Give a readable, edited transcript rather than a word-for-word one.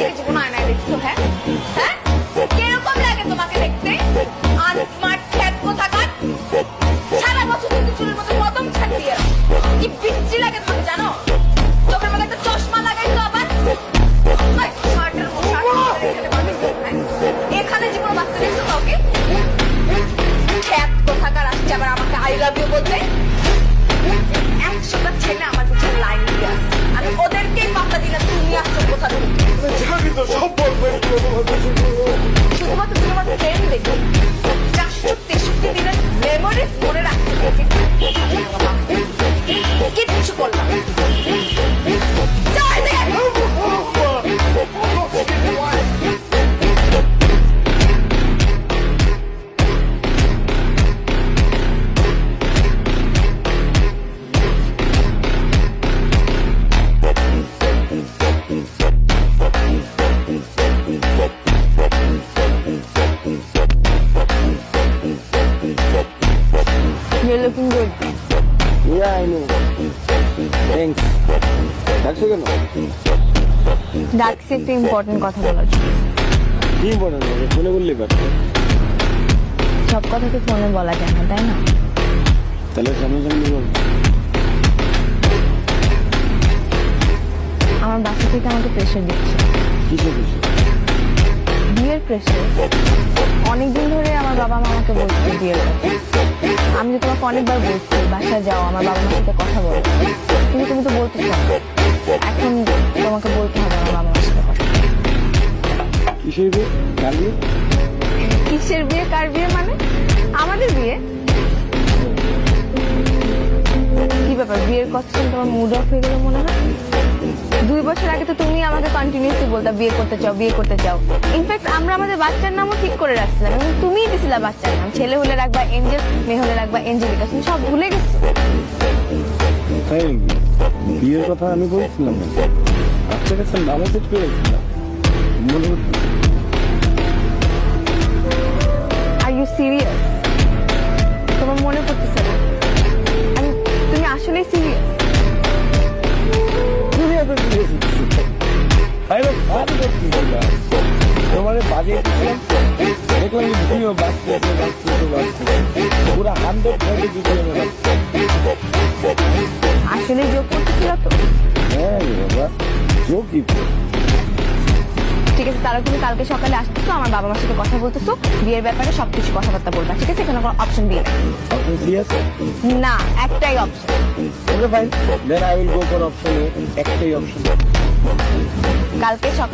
নিজেকে জীবন আয়নায় দেখছো? হ্যাঁ হ্যাঁ, কিরকম লাগে তোমাকে দেখতে? আনস্মার্ট খ্যাত কোথাকার। সারা বছর কিন্তু চুলের মধ্যে কদম ছাড় দিয়ে কি বিচ্ছি লাগে তোমাকে জানো? চোখের মধ্যে একটা চশমা লাগাইছো আবার। এখানে জীবন বাঁচতে দেখছো কাউকে? খ্যাত কোথাকার আসছে আবার আমাকে আই লাভ ইউ বলতে। 100টা ছেলে আমার পিছনে লাইন দিয়ে আসছে, আমি ওদেরকেই পাত্তা দিলাম, তুমি আসছো কোথা থেকে? শুধুমাত্র তুমি আমার ফ্রেন্ড দেখি 463 দিনের মেমোরিজ মনে রাখতে দেখি কিচ্ছু করলাম You're looking good. Yeah, I know. Thanks. ডাকছো কেন? ডাকছি একটা ইম্পর্টেন্ট কথা বলার জন্য। কি ইম্পর্টেন্ট হবে? ফোনে বললেই পারতো। সব কথা তো ফোনে বলা যায় না, তাই না? তাহলে সামনাসামনি বল। আমার বাসা থেকে আমাকে প্রেশার দিচ্ছে। কিসের কিছু? বিয়ের প্রেশার। অনেকদিন ধরে আমার বাবা মা আমাকে বলছে বিয়ের কথা। আমি তো তোমাকে অনেকবার বলছি বাসায় যাও, আমার বাবা মার সাথে কথা বলো, কিন্তু তুমি তো বলতেছ না। এখন তোমাকে বলতে হবে আমার বাবা মার সাথে কথা। কিসের বিয়ে? কার বিয়ে? কিসের বিয়ে? কার বিয়ে মানে? আমাদের বিয়ে। কি ব্যাপার, বিয়ের কথা শুনে তোমার মুড অফ হয়ে গেল মনে হয়? 2 বছর আগে তো তুমি আমাকে কন্টিনিউসলি বলতা বিয়ে করতে চাও, বিয়ে করতে চাও। ইনফ্যাক্ট আমরা আমাদের বাচ্চার নামও ঠিক করে রাখছিলাম এবং তুমিই দিছিলা বাচ্চার নাম। ছেলে হলে রাখবা এঞ্জেল, মেয়ে হলে রাখবা এঞ্জেলিকা। তুমি সব ভুলে গেছো। তাই বিয়ের কথা আমি বলছিলাম না, আপনার কাছে নামও সেট করেছিলাম মনে হচ্ছে। Are you serious? তোমার মনে পড়তেছে না? তুমি আসলেই সিরিয়াস? তোমার বাজে দেখলাম তুমিও বাঁচতে পুরো 100 আসলে যোগ করতেছিল তো? হ্যাঁ বাবা যোগ কি? ঠিক আছে, তারা তুমি কালকে সকালে আসতেছো, আমার বাবা মার সাথে কথা বলতেছো, বিয়ের ব্যাপারে সবকিছু কথাবার্তা বলবা, ঠিক আছে? এখানে কোনো অপশন বিয়ে না, একটাই option. Okay fine, then I will go for option A. একটাই অপশন। কালকে সকাল